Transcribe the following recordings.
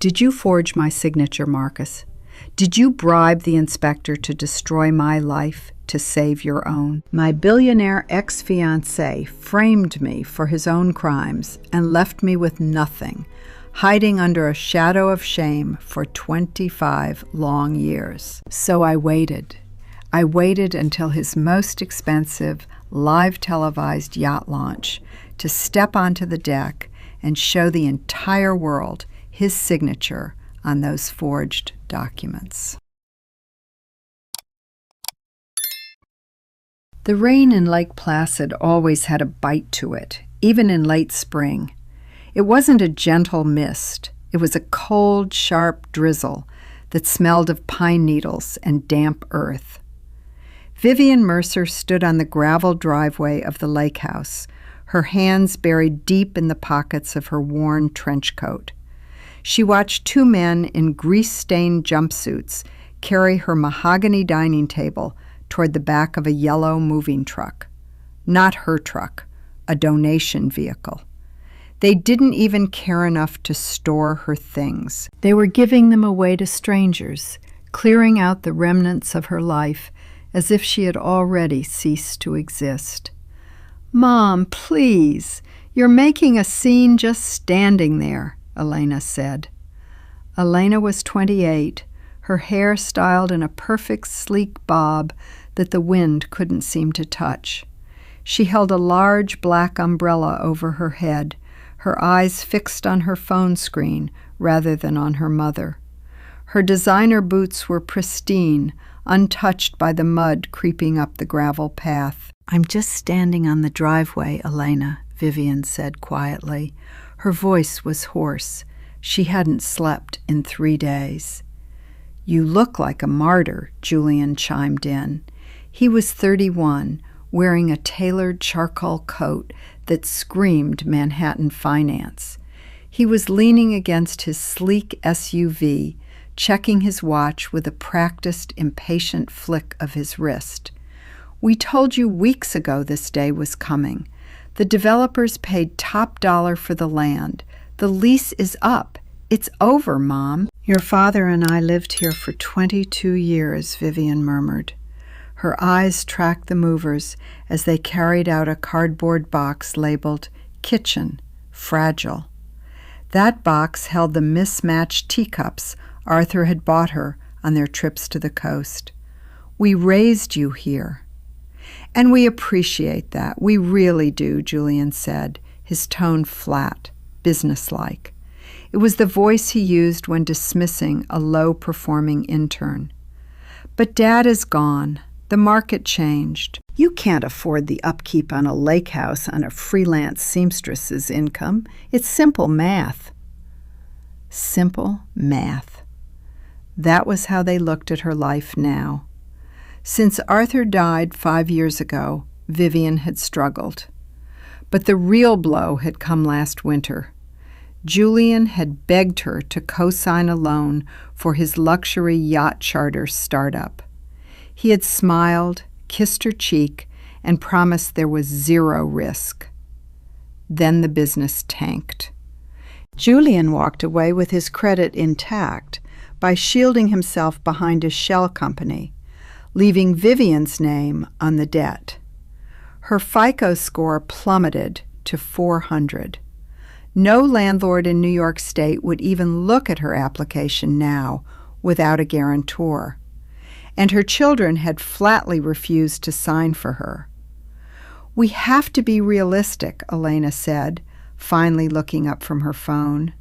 Did you forge my signature, Marcus? Did you bribe the inspector to destroy my life to save your own? My billionaire ex-fiance framed me for his own crimes and left me with nothing, hiding under a shadow of shame for 25 long years. So I waited. I waited until his most expensive, live televised yacht launch to step onto the deck and show the entire world his signature on those forged documents. The rain in Lake Placid always had a bite to it, even in late spring. It wasn't a gentle mist. It was a cold, sharp drizzle that smelled of pine needles and damp earth. Vivian Mercer stood on the gravel driveway of the lake house, her hands buried deep in the pockets of her worn trench coat. She watched two men in grease-stained jumpsuits carry her mahogany dining table toward the back of a yellow moving truck. Not her truck, a donation vehicle. They didn't even care enough to store her things. They were giving them away to strangers, clearing out the remnants of her life as if she had already ceased to exist. "Mom, please, you're making a scene just standing there," Elena said. Elena was 28, her hair styled in a perfect sleek bob that the wind couldn't seem to touch. She held a large black umbrella over her head, her eyes fixed on her phone screen rather than on her mother. Her designer boots were pristine, untouched by the mud creeping up the gravel path. "I'm just standing on the driveway, Elena," Vivian said quietly. Her voice was hoarse. She hadn't slept in 3 days. "You look like a martyr," Julian chimed in. He was 31, wearing a tailored charcoal coat that screamed Manhattan finance. He was leaning against his sleek SUV, checking his watch with a practiced, impatient flick of his wrist. "We told you weeks ago this day was coming. The developers paid top dollar for the land. The lease is up. It's over, Mom." "Your father and I lived here for 22 years, Vivian murmured. Her eyes tracked the movers as they carried out a cardboard box labeled "Kitchen, Fragile." That box held the mismatched teacups Arthur had bought her on their trips to the coast. "We raised you here." "And we appreciate that. We really do," Julian said, his tone flat, businesslike. It was the voice he used when dismissing a low-performing intern. "But Dad is gone. The market changed. You can't afford the upkeep on a lake house on a freelance seamstress's income. It's simple math." Simple math. That was how they looked at her life now. Since Arthur died 5 years ago, Vivian had struggled. But the real blow had come last winter. Julian had begged her to co-sign a loan for his luxury yacht charter startup. He had smiled, kissed her cheek, and promised there was 0 risk. Then the business tanked. Julian walked away with his credit intact by shielding himself behind a shell company, leaving Vivian's name on the debt. Her FICO score plummeted to 400. No landlord in New York State would even look at her application now without a guarantor. And her children had flatly refused to sign for her. "We have to be realistic," Elena said, finally looking up from her phone.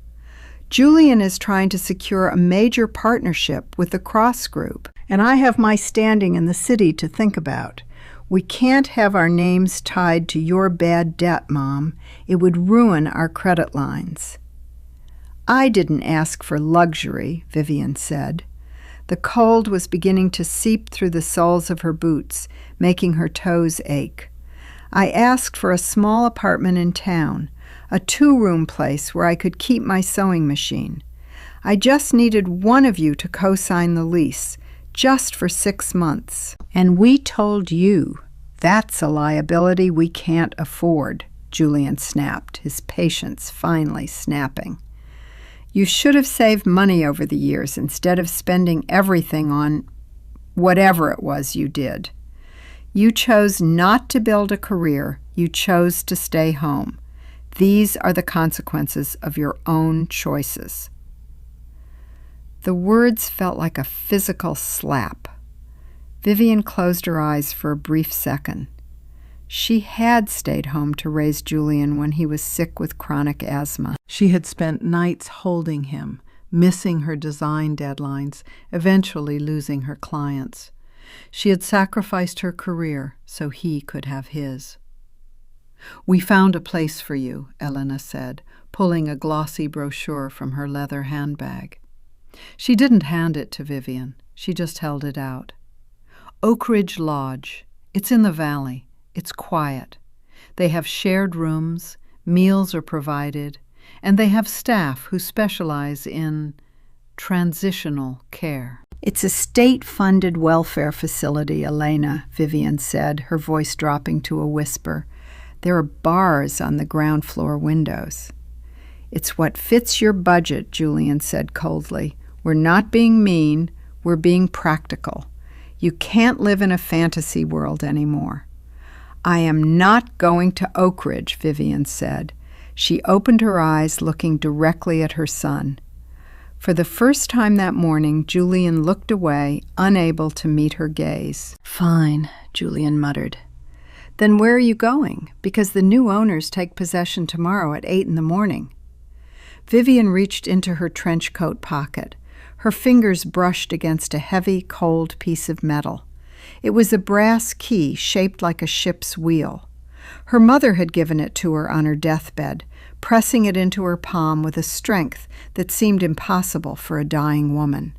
"Julian is trying to secure a major partnership with the Cross Group, and I have my standing in the city to think about. We can't have our names tied to your bad debt, Mom. It would ruin our credit lines." "I didn't ask for luxury," Vivian said. The cold was beginning to seep through the soles of her boots, making her toes ache. "I asked for a small apartment in town, a 2-room place where I could keep my sewing machine. I just needed one of you to co-sign the lease, just for 6 months. And we told you that's a liability we can't afford," Julian snapped, his patience finally snapping. You should have saved money over the years instead of spending everything on whatever it was you did. You chose not to build a career. You chose to stay home. These are the consequences of your own choices." The words felt like a physical slap. Vivian closed her eyes for a brief second. She had stayed home to raise Julian when he was sick with chronic asthma. She had spent nights holding him, missing her design deadlines, eventually losing her clients. She had sacrificed her career so he could have his. "We found a place for you," Elena said, pulling a glossy brochure from her leather handbag. She didn't hand it to Vivian. She just held it out. "Oak Ridge Lodge. It's in the valley. It's quiet. They have shared rooms, meals are provided, and they have staff who specialize in transitional care." "It's a state-funded welfare facility, Elena," Vivian said, her voice dropping to a whisper. "There are bars on the ground floor windows." "It's what fits your budget," Julian said coldly. "We're not being mean, we're being practical. You can't live in a fantasy world anymore." "I am not going to Oak Ridge," Vivian said. She opened her eyes, looking directly at her son. For the first time that morning, Julian looked away, unable to meet her gaze. "Fine," Julian muttered. "Then where are you going? Because the new owners take possession tomorrow at 8 in the morning." Vivian reached into her trench coat pocket. Her fingers brushed against a heavy, cold piece of metal. It was a brass key shaped like a ship's wheel. Her mother had given it to her on her deathbed, pressing it into her palm with a strength that seemed impossible for a dying woman.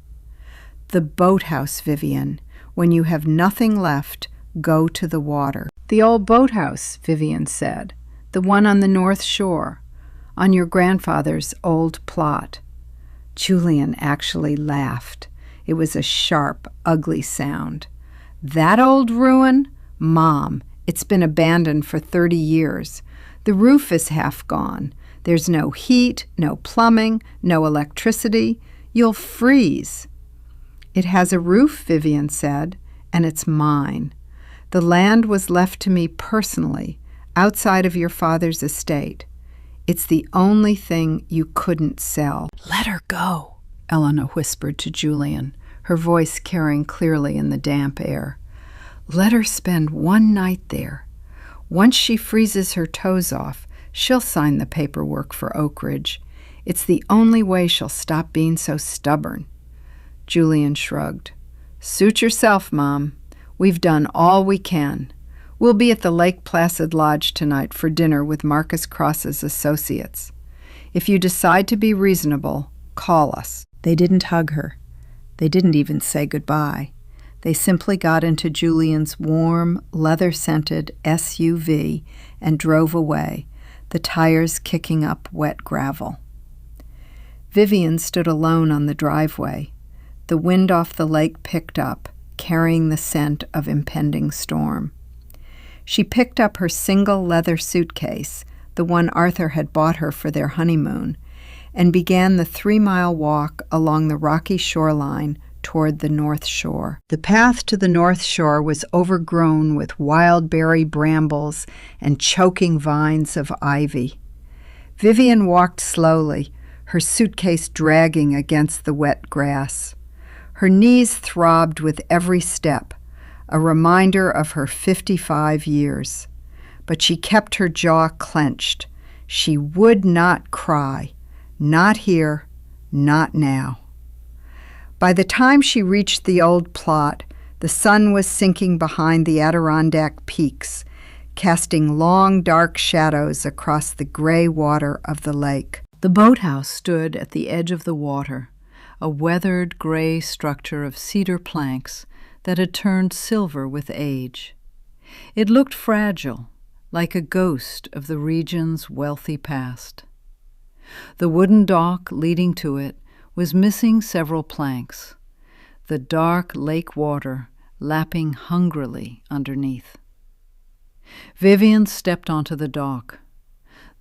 "The boathouse, Vivian. When you have nothing left, go to the water." "The old boathouse," Vivian said. "The one on the North Shore, on your grandfather's old plot." Julian actually laughed. It was a sharp, ugly sound. "That old ruin? Mom, it's been abandoned for 30 years. The roof is half gone. There's no heat, no plumbing, no electricity. You'll freeze." "It has a roof," Vivian said, "and it's mine. The land was left to me personally, outside of your father's estate. It's the only thing you couldn't sell." "Let her go," Elena whispered to Julian, her voice carrying clearly in the damp air. "Let her spend one night there. Once she freezes her toes off, she'll sign the paperwork for Oak Ridge. It's the only way she'll stop being so stubborn." Julian shrugged. "Suit yourself, Mom. We've done all we can. We'll be at the Lake Placid Lodge tonight for dinner with Marcus Cross's associates. If you decide to be reasonable, call us." They didn't hug her. They didn't even say goodbye. They simply got into Julian's warm, leather-scented SUV and drove away, the tires kicking up wet gravel. Vivian stood alone on the driveway. The wind off the lake picked up, carrying the scent of impending storm. She picked up her single leather suitcase, the one Arthur had bought her for their honeymoon, and began the 3-mile walk along the rocky shoreline toward the North Shore. The path to the North Shore was overgrown with wild berry brambles and choking vines of ivy. Vivian walked slowly, her suitcase dragging against the wet grass. Her knees throbbed with every step, a reminder of her 55 years. But she kept her jaw clenched. She would not cry. Not here, not now. By the time she reached the old plot, the sun was sinking behind the Adirondack peaks, casting long, dark shadows across the gray water of the lake. The boathouse stood at the edge of the water, a weathered gray structure of cedar planks that had turned silver with age. It looked fragile, like a ghost of the region's wealthy past. The wooden dock leading to it was missing several planks, the dark lake water lapping hungrily underneath. Vivian stepped onto the dock.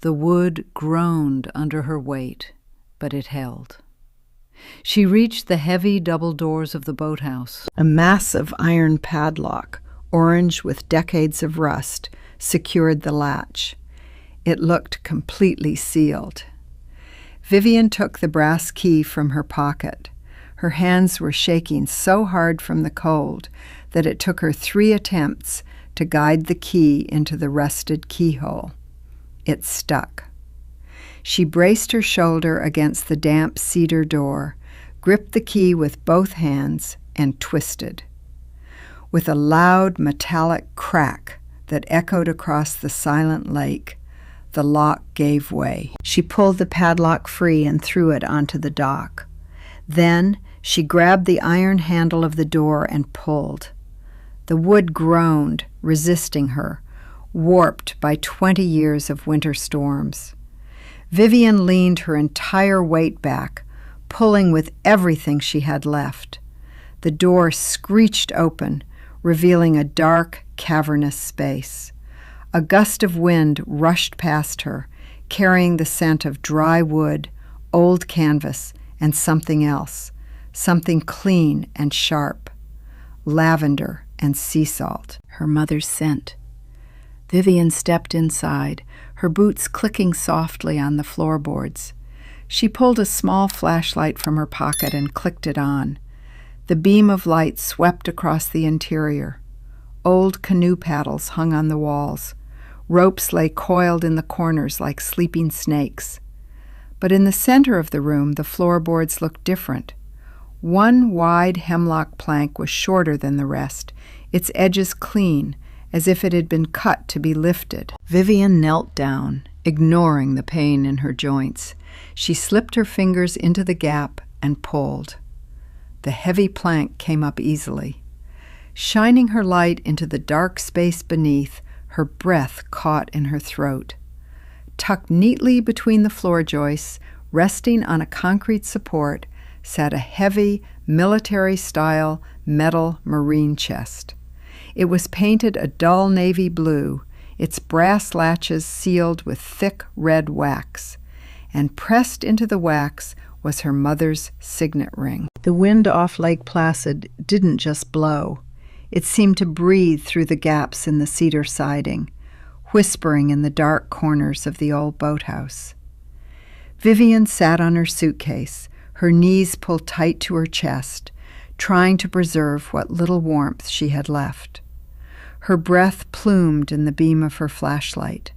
The wood groaned under her weight, but it held. She reached the heavy double doors of the boathouse. A massive iron padlock, orange with decades of rust, secured the latch. It looked completely sealed. Vivian took the brass key from her pocket. Her hands were shaking so hard from the cold that it took her 3 attempts to guide the key into the rusted keyhole. It stuck. She braced her shoulder against the damp cedar door, gripped the key with both hands, and twisted. With a loud metallic crack that echoed across the silent lake, the lock gave way. She pulled the padlock free and threw it onto the dock. Then she grabbed the iron handle of the door and pulled. The wood groaned, resisting her, warped by 20 years of winter storms. Vivian leaned her entire weight back, pulling with everything she had left. The door screeched open, revealing a dark, cavernous space. A gust of wind rushed past her, carrying the scent of dry wood, old canvas, and something else, something clean and sharp. Lavender and sea salt, her mother's scent. Vivian stepped inside, her boots clicking softly on the floorboards. She pulled a small flashlight from her pocket and clicked it on. The beam of light swept across the interior. Old canoe paddles hung on the walls. Ropes lay coiled in the corners like sleeping snakes. But in the center of the room, the floorboards looked different. One wide hemlock plank was shorter than the rest, its edges clean, as if it had been cut to be lifted. Vivian knelt down, ignoring the pain in her joints. She slipped her fingers into the gap and pulled. The heavy plank came up easily. Shining her light into the dark space beneath, her breath caught in her throat. Tucked neatly between the floor joists, resting on a concrete support, sat a heavy, military-style metal marine chest. It was painted a dull navy blue, its brass latches sealed with thick red wax, and pressed into the wax was her mother's signet ring. The wind off Lake Placid didn't just blow. It seemed to breathe through the gaps in the cedar siding, whispering in the dark corners of the old boathouse. Vivian sat on her suitcase, her knees pulled tight to her chest, trying to preserve what little warmth she had left. Her breath plumed in the beam of her flashlight.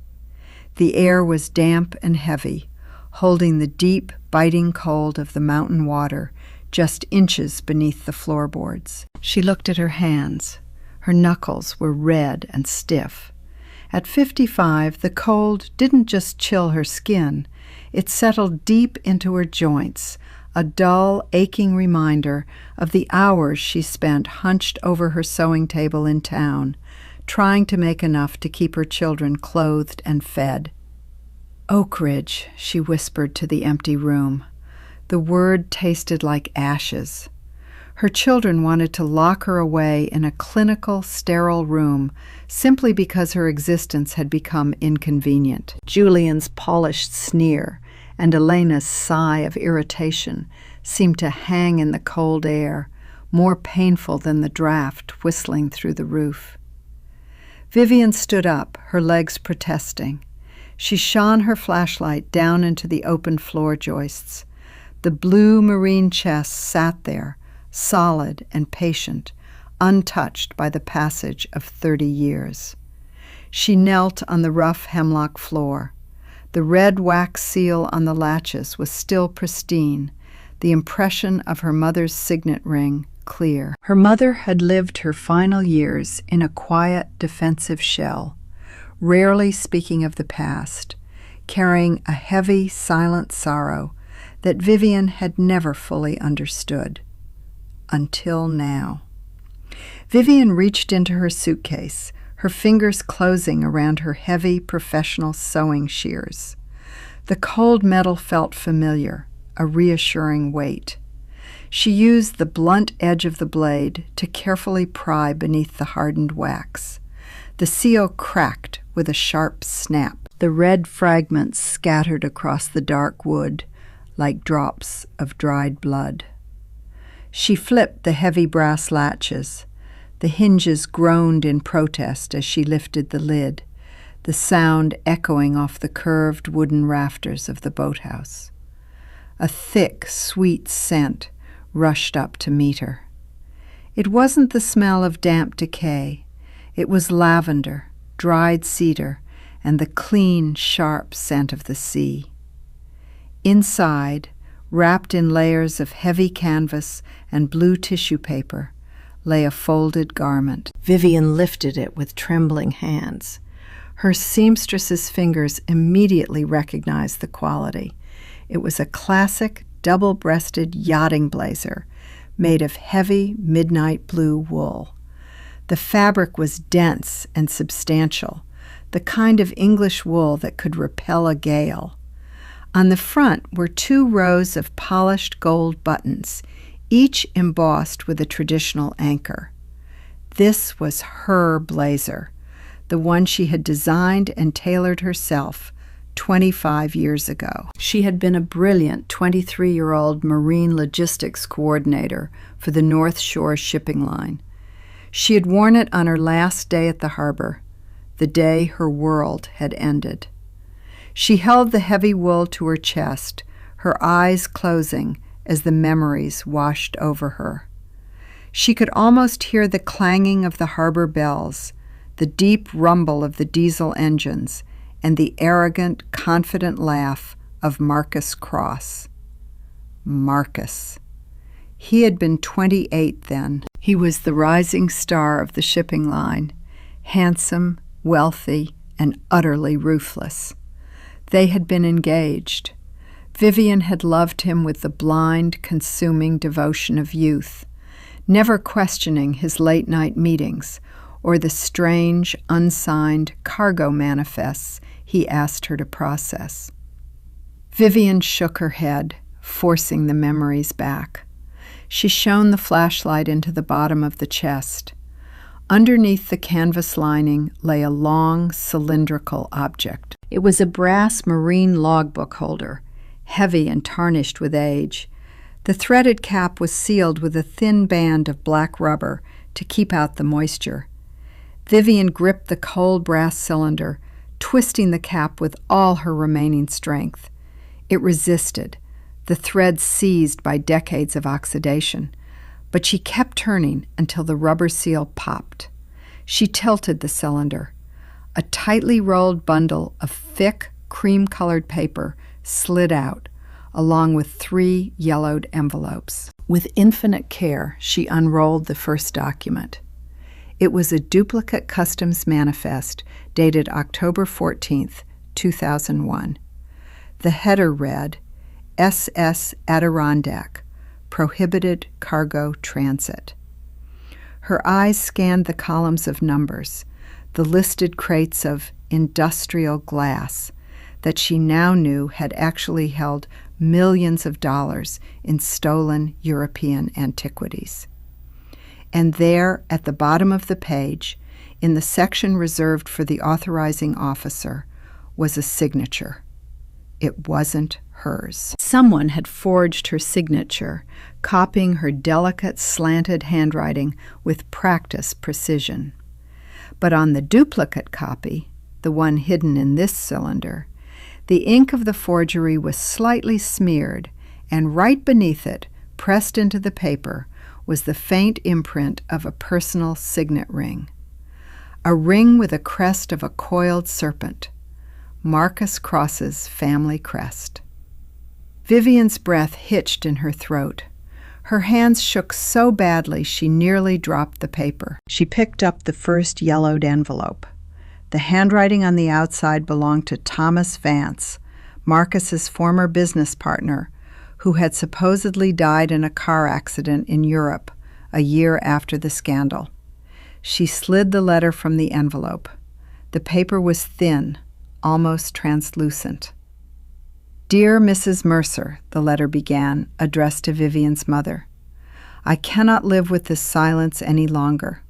The air was damp and heavy, holding the deep, biting cold of the mountain water just inches beneath the floorboards. She looked at her hands. Her knuckles were red and stiff. At 55, the cold didn't just chill her skin. It settled deep into her joints, a dull, aching reminder of the hours she spent hunched over her sewing table in town, trying to make enough to keep her children clothed and fed. Oak Ridge, she whispered to the empty room. The word tasted like ashes. Her children wanted to lock her away in a clinical, sterile room simply because her existence had become inconvenient. Julian's polished sneer and Elena's sigh of irritation seemed to hang in the cold air, more painful than the draft whistling through the roof. Vivian stood up, her legs protesting. She shone her flashlight down into the open floor joists. The blue marine chest sat there, solid and patient, untouched by the passage of 30 years. She knelt on the rough hemlock floor. The red wax seal on the latches was still pristine, the impression of her mother's signet ring clear. Her mother had lived her final years in a quiet, defensive shell, rarely speaking of the past, carrying a heavy, silent sorrow that Vivian had never fully understood. Until now. Vivian reached into her suitcase, her fingers closing around her heavy professional sewing shears. The cold metal felt familiar, a reassuring weight. She used the blunt edge of the blade to carefully pry beneath the hardened wax. The seal cracked with a sharp snap. The red fragments scattered across the dark wood, like drops of dried blood. She flipped the heavy brass latches. The hinges groaned in protest as she lifted the lid, the sound echoing off the curved wooden rafters of the boathouse. A thick, sweet scent rushed up to meet her. It wasn't the smell of damp decay. It was lavender, dried cedar, and the clean, sharp scent of the sea. Inside, wrapped in layers of heavy canvas and blue tissue paper, lay a folded garment. Vivian lifted it with trembling hands. Her seamstress's fingers immediately recognized the quality. It was a classic double-breasted yachting blazer made of heavy midnight blue wool. The fabric was dense and substantial, the kind of English wool that could repel a gale. On the front were 2 rows of polished gold buttons, each embossed with a traditional anchor. This was her blazer, the one she had designed and tailored herself 25 years ago. She had been a brilliant 23-year-old marine logistics coordinator for the North Shore shipping line. She had worn it on her last day at the harbor, the day her world had ended. She held the heavy wool to her chest, her eyes closing as the memories washed over her. She could almost hear the clanging of the harbor bells, the deep rumble of the diesel engines, and the arrogant, confident laugh of Marcus Cross. Marcus. He had been 28 then. He was the rising star of the shipping line, handsome, wealthy, and utterly ruthless. They had been engaged. Vivian had loved him with the blind, consuming devotion of youth, never questioning his late-night meetings or the strange, unsigned cargo manifests he asked her to process. Vivian shook her head, forcing the memories back. She shone the flashlight into the bottom of the chest. Underneath the canvas lining lay a long, cylindrical object. It was a brass marine logbook holder, heavy and tarnished with age. The threaded cap was sealed with a thin band of black rubber to keep out the moisture. Vivian gripped the cold brass cylinder, twisting the cap with all her remaining strength. It resisted, the thread seized by decades of oxidation, but she kept turning until the rubber seal popped. She tilted the cylinder. A tightly rolled bundle of thick, cream-colored paper slid out, along with 3 yellowed envelopes. With infinite care, she unrolled the first document. It was a duplicate customs manifest dated October 14th, 2001. The header read, SS Adirondack, Prohibited Cargo Transit. Her eyes scanned the columns of numbers, the listed crates of industrial glass that she now knew had actually held millions of dollars in stolen European antiquities. And there, at the bottom of the page, in the section reserved for the authorizing officer, was a signature. It wasn't hers. Someone had forged her signature, copying her delicate, slanted handwriting with practiced precision. But on the duplicate copy, the one hidden in this cylinder, the ink of the forgery was slightly smeared, and right beneath it, pressed into the paper, was the faint imprint of a personal signet ring. A ring with a crest of a coiled serpent, Marcus Cross's family crest. Vivian's breath hitched in her throat. Her hands shook so badly she nearly dropped the paper. She picked up the first yellowed envelope. The handwriting on the outside belonged to Thomas Vance, Marcus's former business partner, who had supposedly died in a car accident in Europe a year after the scandal. She slid the letter from the envelope. The paper was thin, almost translucent. "Dear Mrs. Mercer," the letter began, addressed to Vivian's mother. "I cannot live with this silence any longer.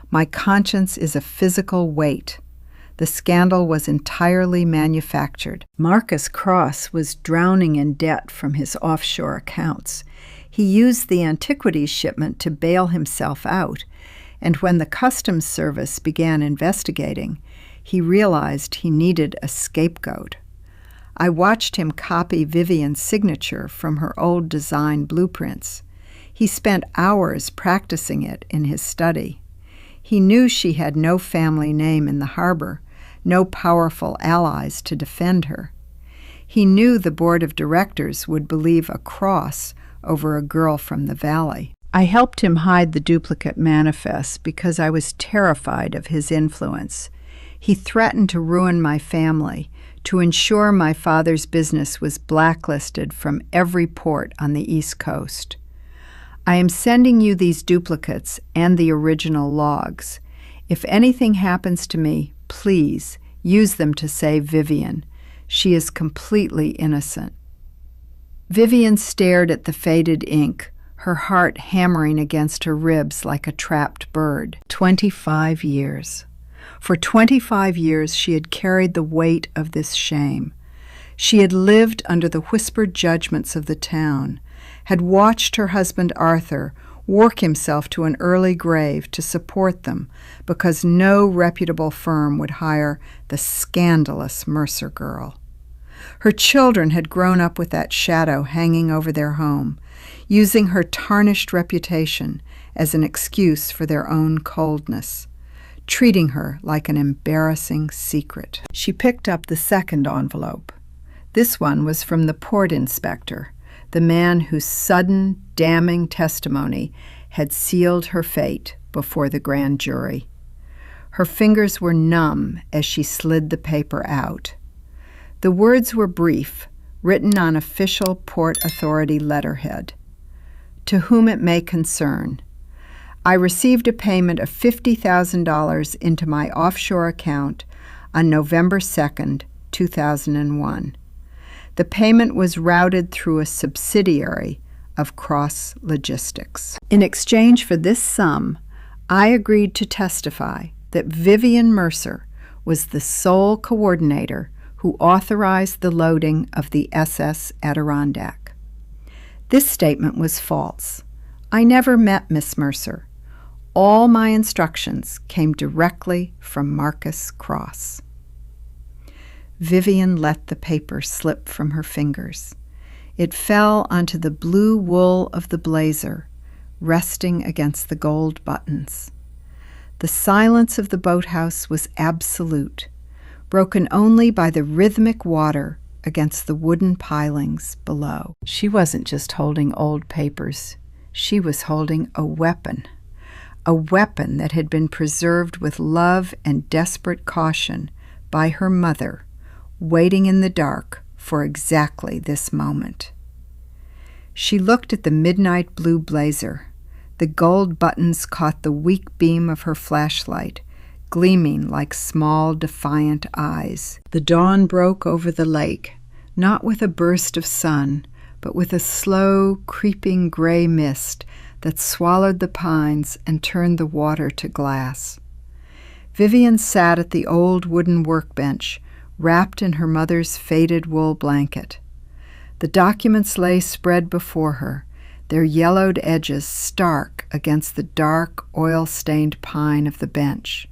My conscience is a physical weight. The scandal was entirely manufactured. Marcus Cross was drowning in debt from his offshore accounts. He used the antiquities shipment to bail himself out, and when the Customs Service began investigating, he realized he needed a scapegoat. I watched him copy Vivian's signature from her old design blueprints. He spent hours practicing it in his study. He knew she had no family name in the harbor, no powerful allies to defend her. He knew the board of directors would believe a Cross over a girl from the valley. I helped him hide the duplicate manifest because I was terrified of his influence. He threatened to ruin my family, to ensure my father's business was blacklisted from every port on the East Coast. I am sending you these duplicates and the original logs. If anything happens to me, please use them to save Vivian. She is completely innocent. Vivian stared at the faded ink, her heart hammering against her ribs like a trapped bird. 25 years. For 25 years she had carried the weight of this shame. She had lived under the whispered judgments of the town, had watched her husband Arthur work himself to an early grave to support them because no reputable firm would hire the scandalous Mercer girl. Her children had grown up with that shadow hanging over their home, using her tarnished reputation as an excuse for their own coldness, treating her like an embarrassing secret. She picked up the second envelope. This one was from the port inspector, the man whose sudden, damning testimony had sealed her fate before the grand jury. Her fingers were numb as she slid the paper out. The words were brief, written on official Port Authority letterhead. To whom it may concern, I received a payment of $50,000 into my offshore account on November 2nd, 2001. The payment was routed through a subsidiary of Cross Logistics. In exchange for this sum, I agreed to testify that Vivian Mercer was the sole coordinator who authorized the loading of the SS Adirondack. This statement was false. I never met Miss Mercer. All my instructions came directly from Marcus Cross. Vivian let the paper slip from her fingers. It fell onto the blue wool of the blazer, resting against the gold buttons. The silence of the boathouse was absolute, broken only by the rhythmic water against the wooden pilings below. She wasn't just holding old papers. She was holding a weapon that had been preserved with love and desperate caution by her mother, waiting in the dark for exactly this moment. She looked at the midnight blue blazer. The gold buttons caught the weak beam of her flashlight, gleaming like small, defiant eyes. The dawn broke over the lake, not with a burst of sun, but with a slow, creeping gray mist that swallowed the pines and turned the water to glass. Vivian sat at the old wooden workbench, wrapped in her mother's faded wool blanket. The documents lay spread before her, their yellowed edges stark against the dark, oil-stained pine of the bench.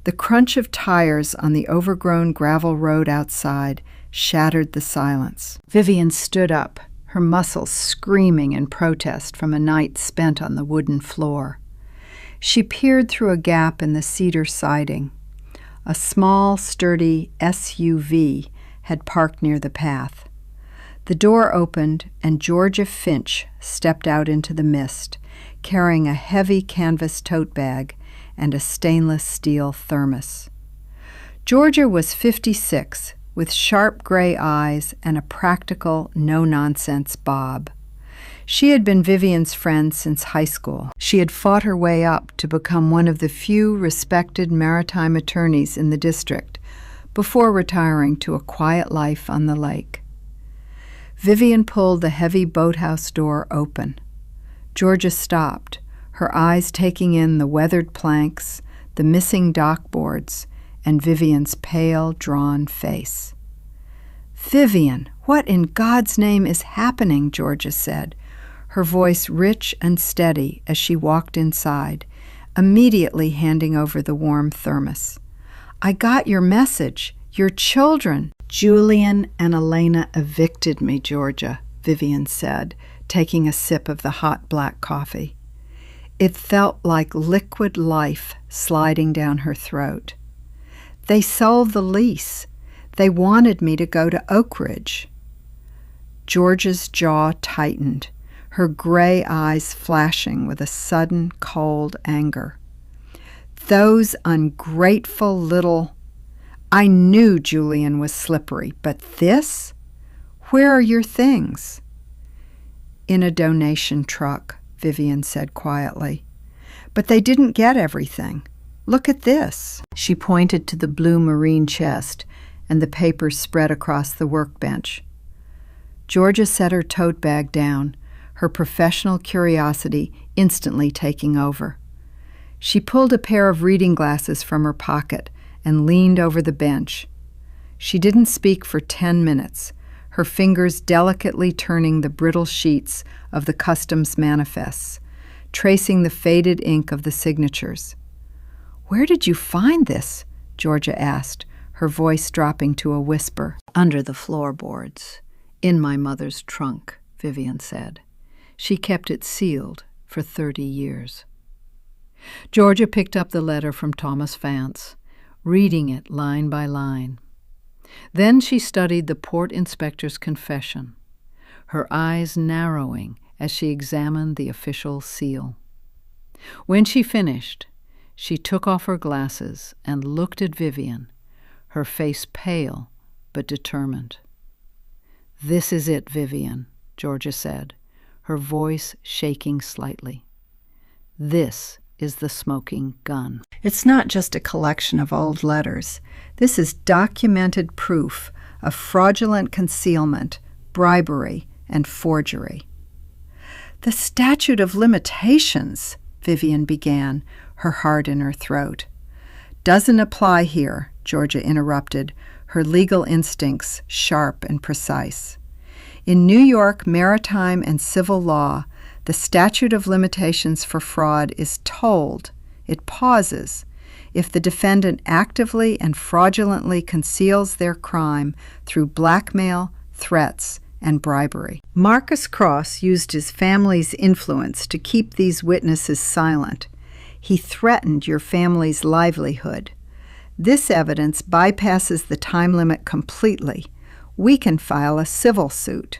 The crunch of tires on the overgrown gravel road outside shattered the silence. Vivian stood up, her muscles screaming in protest from a night spent on the wooden floor. She peered through a gap in the cedar siding. A small, sturdy SUV had parked near the path. The door opened, and Georgia Finch stepped out into the mist, carrying a heavy canvas tote bag and a stainless steel thermos. Georgia was 56, with sharp gray eyes and a practical, no-nonsense bob. She had been Vivian's friend since high school. She had fought her way up to become one of the few respected maritime attorneys in the district before retiring to a quiet life on the lake. Vivian pulled the heavy boathouse door open. Georgia stopped, her eyes taking in the weathered planks, the missing dock boards, and Vivian's pale, drawn face. "Vivian, what in God's name is happening?" Georgia said, her voice rich and steady as she walked inside, immediately handing over the warm thermos. "I got your message. Your children." "Julian and Elena evicted me, Georgia," Vivian said, taking a sip of the hot black coffee. It felt like liquid life sliding down her throat. "They sold the lease. They wanted me to go to Oak Ridge." Georgia's jaw tightened, her gray eyes flashing with a sudden, cold anger. "Those ungrateful little—" I knew Julian was slippery, but this? "Where are your things?" "In a donation truck," Vivian said quietly. "But they didn't get everything. Look at this." She pointed to the blue marine chest and the papers spread across the workbench. Georgia set her tote bag down, her professional curiosity instantly taking over. She pulled a pair of reading glasses from her pocket and leaned over the bench. She didn't speak for 10 minutes, her fingers delicately turning the brittle sheets of the customs manifests, tracing the faded ink of the signatures. "Where did you find this?" Georgia asked, her voice dropping to a whisper. "Under the floorboards. In my mother's trunk," Vivian said. "She kept it sealed for 30 years. Georgia picked up the letter from Thomas Vance, reading it line by line. Then she studied the port inspector's confession, her eyes narrowing as she examined the official seal. When she finished, she took off her glasses and looked at Vivian, her face pale but determined. "This is it, Vivian," Georgia said, her voice shaking slightly. "This is the smoking gun. It's not just a collection of old letters. This is documented proof of fraudulent concealment, bribery, and forgery." "The statute of limitations," Vivian began, her heart in her throat. "Doesn't apply here," Georgia interrupted, her legal instincts sharp and precise. "In New York maritime and civil law, the statute of limitations for fraud is told, it pauses, if the defendant actively and fraudulently conceals their crime through blackmail, threats, and bribery. Marcus Cross used his family's influence to keep these witnesses silent. He threatened your family's livelihood. This evidence bypasses the time limit completely. We can file a civil suit."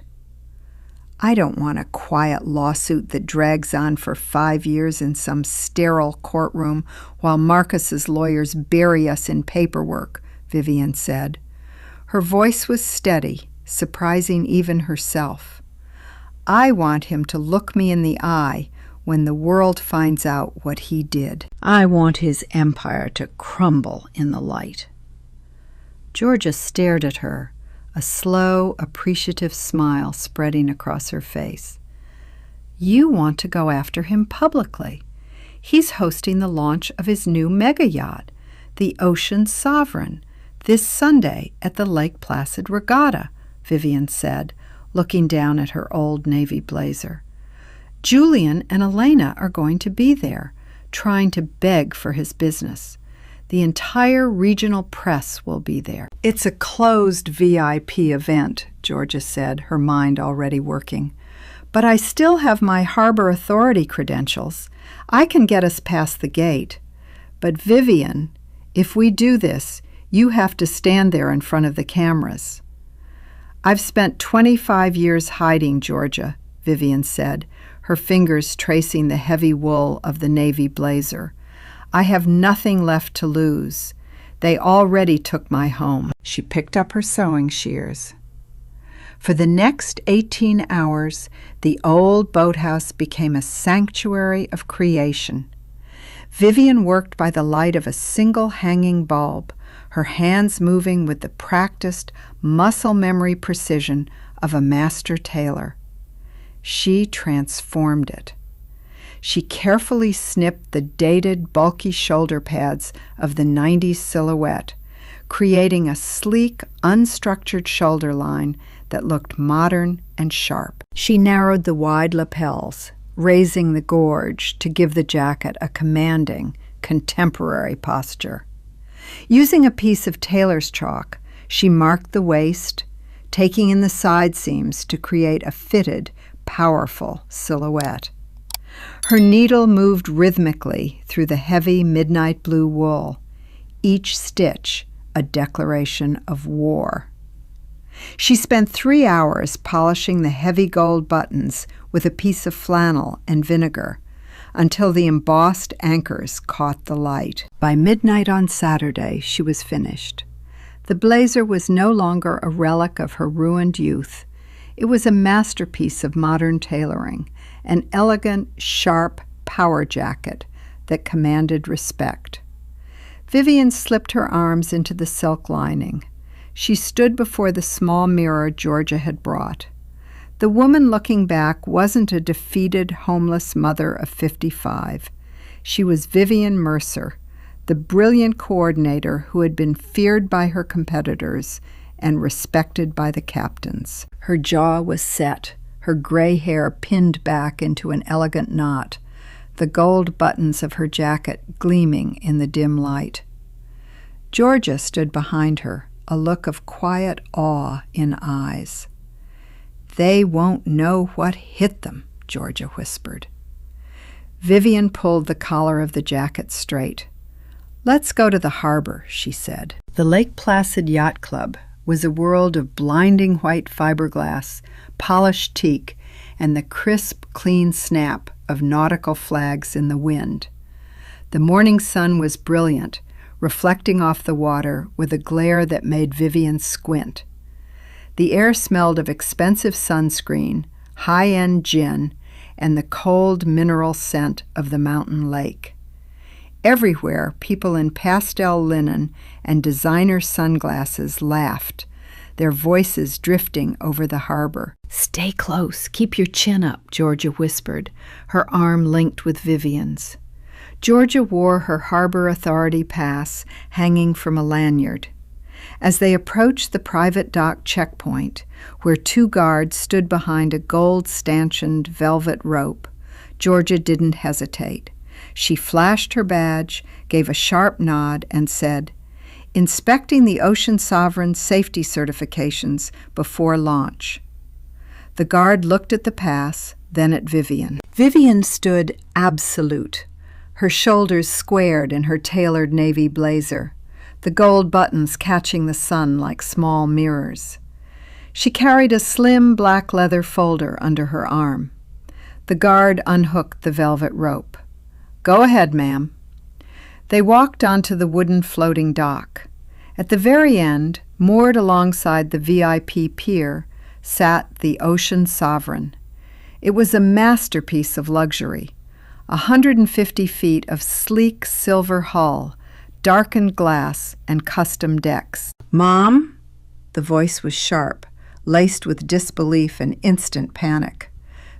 "I don't want a quiet lawsuit that drags on for 5 years in some sterile courtroom while Marcus's lawyers bury us in paperwork," Vivian said. Her voice was steady, surprising even herself. "I want him to look me in the eye when the world finds out what he did. I want his empire to crumble in the light." Georgia stared at her, a slow, appreciative smile spreading across her face. "You want to go after him publicly. He's hosting the launch of his new mega yacht, the Ocean Sovereign, this Sunday at the Lake Placid Regatta," Vivian said, looking down at her old navy blazer. "Julian and Elena are going to be there, trying to beg for his business. The entire regional press will be there." "It's a closed VIP event," Georgia said, her mind already working. "But I still have my Harbor Authority credentials. I can get us past the gate. But Vivian, if we do this, you have to stand there in front of the cameras." "I've spent 25 years hiding, Georgia," Vivian said, her fingers tracing the heavy wool of the navy blazer. "I have nothing left to lose. They already took my home." She picked up her sewing shears. For the next 18 hours, the old boathouse became a sanctuary of creation. Vivian worked by the light of a single hanging bulb, her hands moving with the practiced, muscle memory precision of a master tailor. She transformed it. She carefully snipped the dated, bulky shoulder pads of the 90s silhouette, creating a sleek, unstructured shoulder line that looked modern and sharp. She narrowed the wide lapels, raising the gorge to give the jacket a commanding, contemporary posture. Using a piece of tailor's chalk, she marked the waist, taking in the side seams to create a fitted, powerful silhouette. Her needle moved rhythmically through the heavy midnight blue wool, each stitch a declaration of war. She spent 3 hours polishing the heavy gold buttons with a piece of flannel and vinegar until the embossed anchors caught the light. By midnight on Saturday, she was finished. The blazer was no longer a relic of her ruined youth. It was a masterpiece of modern tailoring, an elegant, sharp power jacket that commanded respect. Vivian slipped her arms into the silk lining. She stood before the small mirror Georgia had brought. The woman looking back wasn't a defeated, homeless mother of 55. She was Vivian Mercer, the brilliant coordinator who had been feared by her competitors and respected by the captains. Her jaw was set, her gray hair pinned back into an elegant knot, the gold buttons of her jacket gleaming in the dim light. Georgia stood behind her, a look of quiet awe in eyes. "They won't know what hit them," Georgia whispered. Vivian pulled the collar of the jacket straight. "Let's go to the harbor," she said. The Lake Placid Yacht Club was a world of blinding white fiberglass, polished teak, and the crisp, clean snap of nautical flags in the wind. The morning sun was brilliant, reflecting off the water with a glare that made Vivian squint. The air smelled of expensive sunscreen, high-end gin, and the cold mineral scent of the mountain lake. Everywhere, people in pastel linen and designer sunglasses laughed, their voices drifting over the harbor. "Stay close, keep your chin up," Georgia whispered, her arm linked with Vivian's. Georgia wore her harbor authority pass hanging from a lanyard. As they approached the private dock checkpoint, where 2 guards stood behind a gold-stanchioned velvet rope, Georgia didn't hesitate. She flashed her badge, gave a sharp nod, and said, "Inspecting the Ocean Sovereign's safety certifications before launch." The guard looked at the pass, then at Vivian. Vivian stood absolute, her shoulders squared in her tailored navy blazer, the gold buttons catching the sun like small mirrors. She carried a slim black leather folder under her arm. The guard unhooked the velvet rope. "Go ahead, ma'am." They walked onto the wooden floating dock. At the very end, moored alongside the VIP pier, sat the Ocean Sovereign. It was a masterpiece of luxury, 150 feet of sleek silver hull, darkened glass, and custom decks. "Mom?" The voice was sharp, laced with disbelief and instant panic.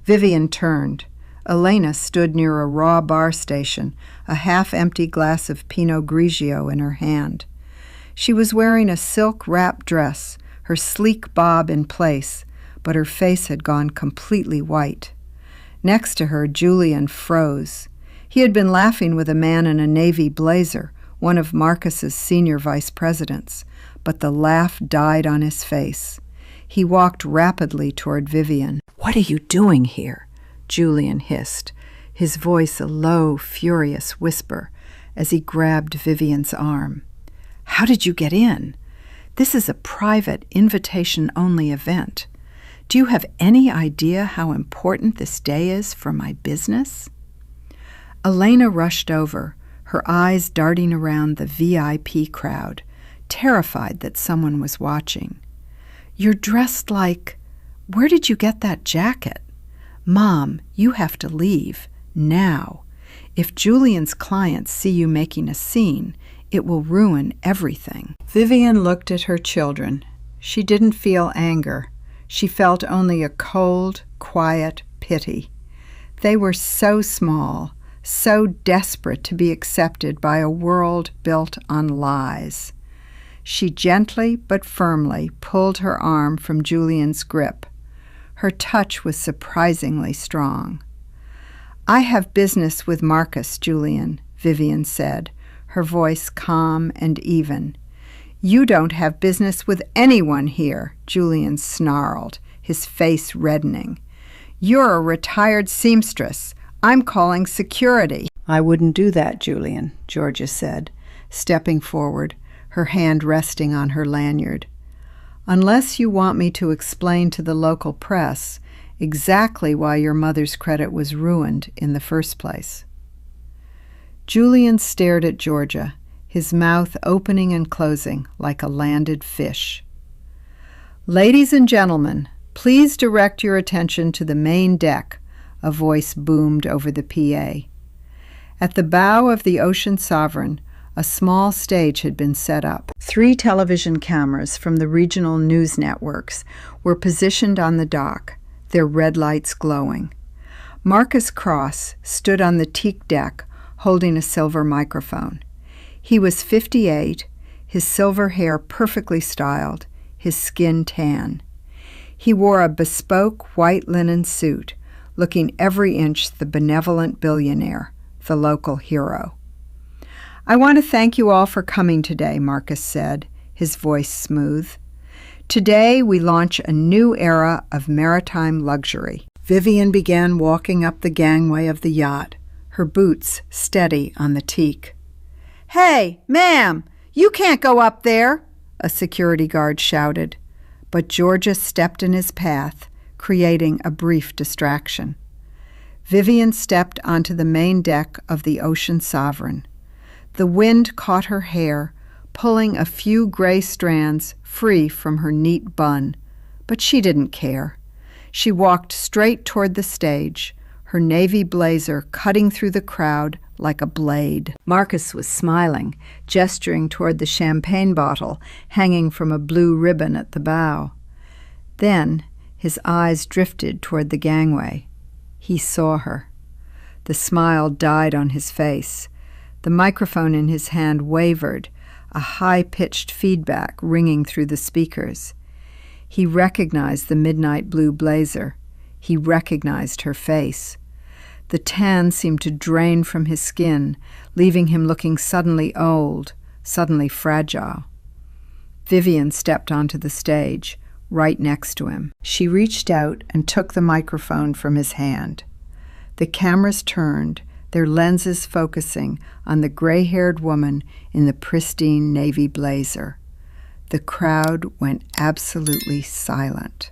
Vivian turned. Elena stood near a raw bar station, a half-empty glass of Pinot Grigio in her hand. She was wearing a silk-wrapped dress, her sleek bob in place, but her face had gone completely white. Next to her, Julian froze. He had been laughing with a man in a navy blazer, one of Marcus's senior vice presidents, but the laugh died on his face. He walked rapidly toward Vivian. "What are you doing here?" Julian hissed, his voice a low, furious whisper as he grabbed Vivian's arm. "How did you get in? This is a private, invitation-only event. Do you have any idea how important this day is for my business?" Elena rushed over, her eyes darting around the VIP crowd, terrified that someone was watching. "You're dressed like... Where did you get that jacket? Mom, you have to leave, now. If Julian's clients see you making a scene, it will ruin everything." Vivian looked at her children. She didn't feel anger. She felt only a cold, quiet pity. They were so small, so desperate to be accepted by a world built on lies. She gently but firmly pulled her arm from Julian's grip. Her touch was surprisingly strong. "I have business with Marcus, Julian," Vivian said, her voice calm and even. "You don't have business with anyone here," Julian snarled, his face reddening. "You're a retired seamstress. I'm calling security." "I wouldn't do that, Julian," Georgia said, stepping forward, her hand resting on her lanyard. "Unless you want me to explain to the local press exactly why your mother's credit was ruined in the first place." Julian stared at Georgia, his mouth opening and closing like a landed fish. "Ladies and gentlemen, please direct your attention to the main deck," a voice boomed over the PA. At the bow of the Ocean Sovereign, a small stage had been set up. 3 television cameras from the regional news networks were positioned on the dock, their red lights glowing. Marcus Cross stood on the teak deck holding a silver microphone. He was 58, his silver hair perfectly styled, his skin tan. He wore a bespoke white linen suit, looking every inch the benevolent billionaire, the local hero. "I want to thank you all for coming today," Marcus said, his voice smooth. "Today we launch a new era of maritime luxury." Vivian began walking up the gangway of the yacht, her boots steady on the teak. "Hey, ma'am, you can't go up there," a security guard shouted, but Georgia stepped in his path, creating a brief distraction. Vivian stepped onto the main deck of the Ocean Sovereign. The wind caught her hair, pulling a few gray strands free from her neat bun, but she didn't care. She walked straight toward the stage, her navy blazer cutting through the crowd like a blade. Marcus was smiling, gesturing toward the champagne bottle hanging from a blue ribbon at the bow. Then his eyes drifted toward the gangway. He saw her. The smile died on his face. The microphone in his hand wavered, a high-pitched feedback ringing through the speakers. He recognized the midnight blue blazer. He recognized her face. The tan seemed to drain from his skin, leaving him looking suddenly old, suddenly fragile. Vivian stepped onto the stage, right next to him. She reached out and took the microphone from his hand. The cameras turned, their lenses focusing on the gray-haired woman in the pristine navy blazer. The crowd went absolutely silent.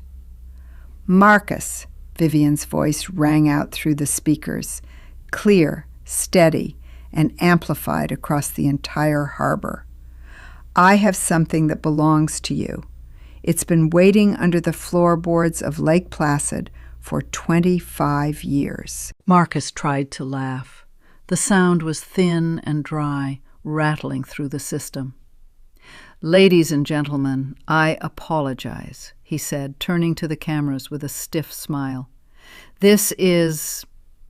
"Marcus," Vivian's voice rang out through the speakers, clear, steady, and amplified across the entire harbor. "I have something that belongs to you. It's been waiting under the floorboards of Lake Placid for 25 years. Marcus tried to laugh. The sound was thin and dry, rattling through the system. "Ladies and gentlemen, I apologize," he said, turning to the cameras with a stiff smile. "This is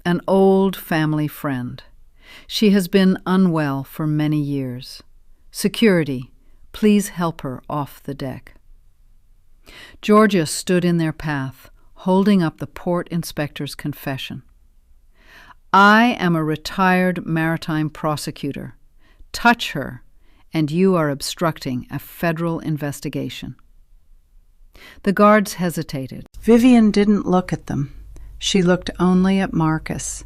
an old family friend. She has been unwell for many years. Security, please help her off the deck." Georgia stood in their path, holding up the port inspector's confession. "I am a retired maritime prosecutor. Touch her, and you are obstructing a federal investigation." The guards hesitated. Vivian didn't look at them. She looked only at Marcus.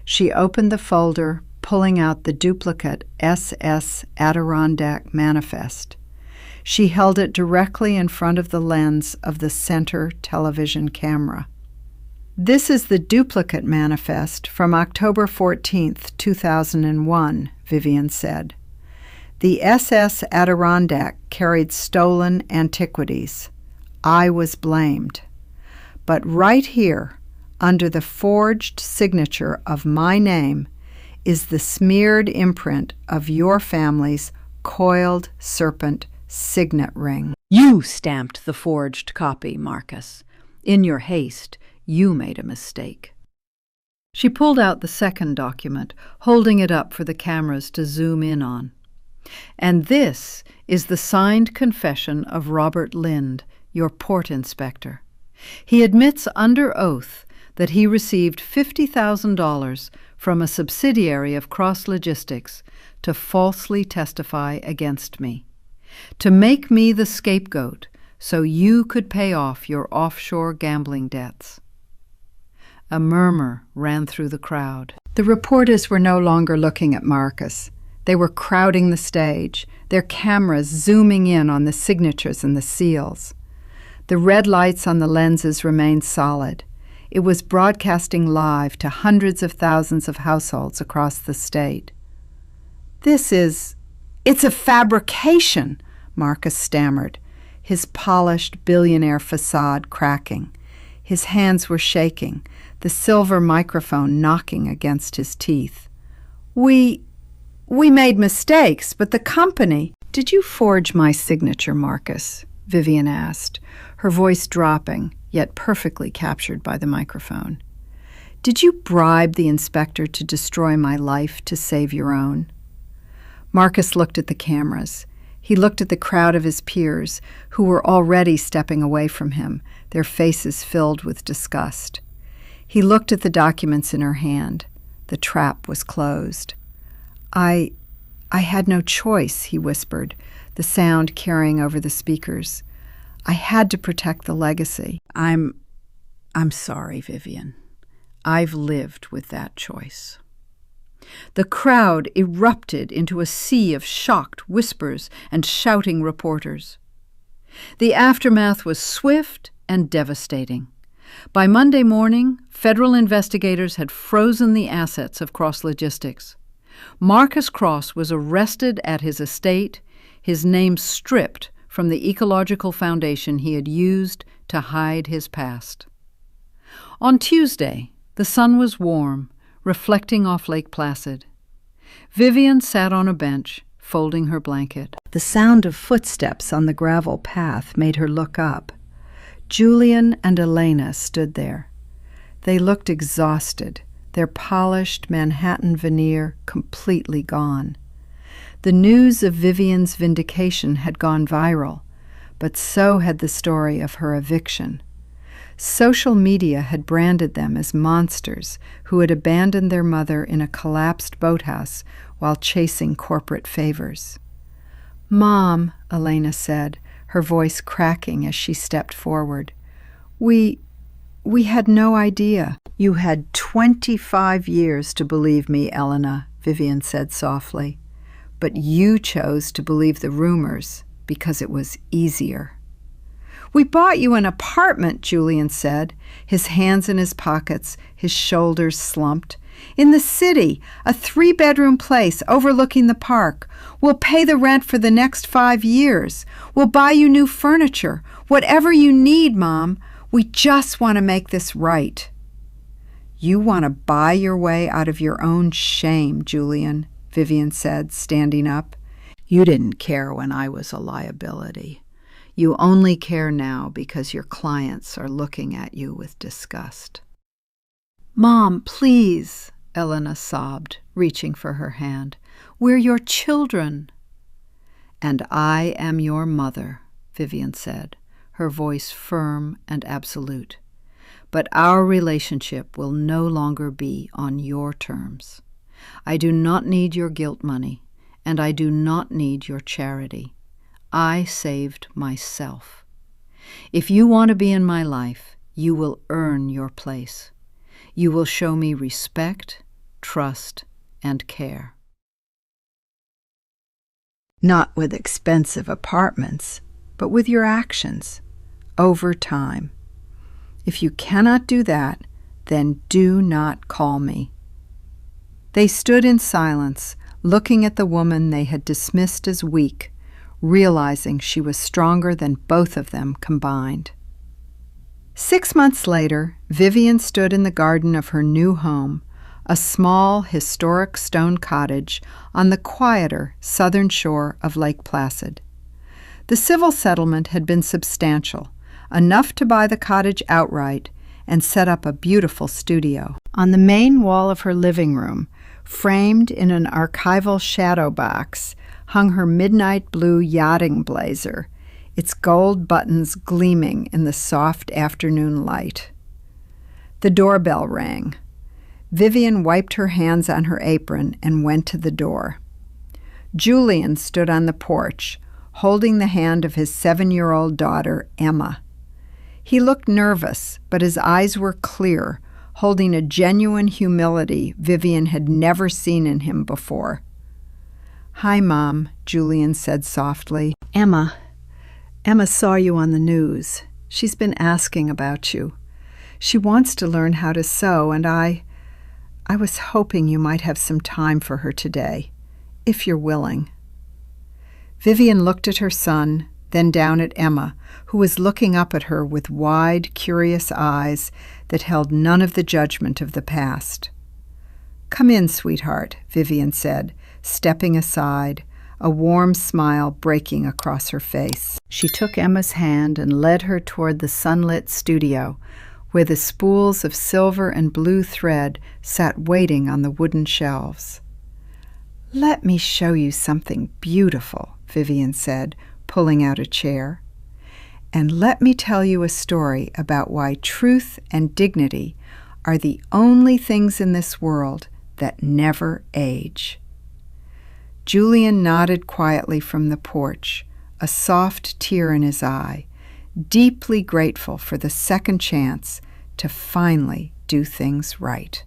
She opened the folder, pulling out the duplicate SS Adirondack manifest. She held it directly in front of the lens of the center television camera. "This is the duplicate manifest from October 14th, 2001, Vivian said. "The SS Adirondack carried stolen antiquities. I was blamed. But right here, under the forged signature of my name, is the smeared imprint of your family's coiled serpent signet ring." "You stamped the forged copy, Marcus. In your haste, you made a mistake." She pulled out the second document, holding it up for the cameras to zoom in on. And this is the signed confession of Robert Lind, your port inspector. He admits under oath that he received $50,000 from a subsidiary of Cross Logistics to falsely testify against me, to make me the scapegoat so you could pay off your offshore gambling debts. A murmur ran through the crowd. The reporters were no longer looking at Marcus. They were crowding the stage, their cameras zooming in on the signatures and the seals. The red lights on the lenses remained solid. It was broadcasting live to hundreds of thousands of households across the state. It's a fabrication, Marcus stammered, his polished billionaire facade cracking. His hands were shaking, the silver microphone knocking against his teeth. We made mistakes, but the company— Did you forge my signature, Marcus? Vivian asked, her voice dropping, yet perfectly captured by the microphone. Did you bribe the inspector to destroy my life to save your own? Marcus looked at the cameras. He looked at the crowd of his peers, who were already stepping away from him, their faces filled with disgust. He looked at the documents in her hand. The trap was closed. I had no choice, he whispered, the sound carrying over the speakers. I had to protect the legacy. I'm sorry, Vivian. I've lived with that choice. The crowd erupted into a sea of shocked whispers and shouting reporters. The aftermath was swift and devastating. By Monday morning, federal investigators had frozen the assets of Cross Logistics. Marcus Cross was arrested at his estate, his name stripped from the ecological foundation he had used to hide his past. On Tuesday, the sun was warm, reflecting off Lake Placid. Vivian sat on a bench, folding her blanket. The sound of footsteps on the gravel path made her look up. Julian and Elena stood there. They looked exhausted, their polished Manhattan veneer completely gone. The news of Vivian's vindication had gone viral, but so had the story of her eviction. Social media had branded them as monsters who had abandoned their mother in a collapsed boathouse while chasing corporate favors. "Mom," Elena said, her voice cracking as she stepped forward, We had no idea." "You had 25 years to believe me, Elena," Vivian said softly. "But you chose to believe the rumors because it was easier." "We bought you an apartment," Julian said, his hands in his pockets, his shoulders slumped. "In the city, a 3-bedroom place overlooking the park. We'll pay the rent for the next 5 years. We'll buy you new furniture, whatever you need, Mom. We just want to make this right." "You want to buy your way out of your own shame, Julian," Vivian said, standing up. "You didn't care when I was a liability. You only care now because your clients are looking at you with disgust." "Mom, please," Elena sobbed, reaching for her hand. "We're your children." "And I am your mother," Vivian said, her voice firm and absolute. "But our relationship will no longer be on your terms. I do not need your guilt money, and I do not need your charity. I saved myself. If you want to be in my life, you will earn your place. You will show me respect, trust, and care." Not with expensive apartments, but with your actions, over time. If you cannot do that, then do not call me. They stood in silence, looking at the woman they had dismissed as weak, realizing she was stronger than both of them combined. 6 months later, Vivian stood in the garden of her new home, a small, historic stone cottage on the quieter southern shore of Lake Placid. The civil settlement had been substantial, enough to buy the cottage outright and set up a beautiful studio. On the main wall of her living room, framed in an archival shadow box, hung her midnight blue yachting blazer, its gold buttons gleaming in the soft afternoon light. The doorbell rang. Vivian wiped her hands on her apron and went to the door. Julian stood on the porch, holding the hand of his 7-year-old daughter, Emma. He looked nervous, but his eyes were clear, holding a genuine humility Vivian had never seen in him before. "Hi, Mom," Julian said softly. Emma saw you on the news. She's been asking about you. She wants to learn how to sew, and I was hoping you might have some time for her today, if you're willing." Vivian looked at her son, then down at Emma, who was looking up at her with wide, curious eyes that held none of the judgment of the past. "Come in, sweetheart," Vivian said, stepping aside, a warm smile breaking across her face. She took Emma's hand and led her toward the sunlit studio, where the spools of silver and blue thread sat waiting on the wooden shelves. "Let me show you something beautiful," Vivian said, pulling out a chair. "And let me tell you a story about why truth and dignity are the only things in this world that never age." Julian nodded quietly from the porch, a soft tear in his eye, deeply grateful for the second chance to finally do things right.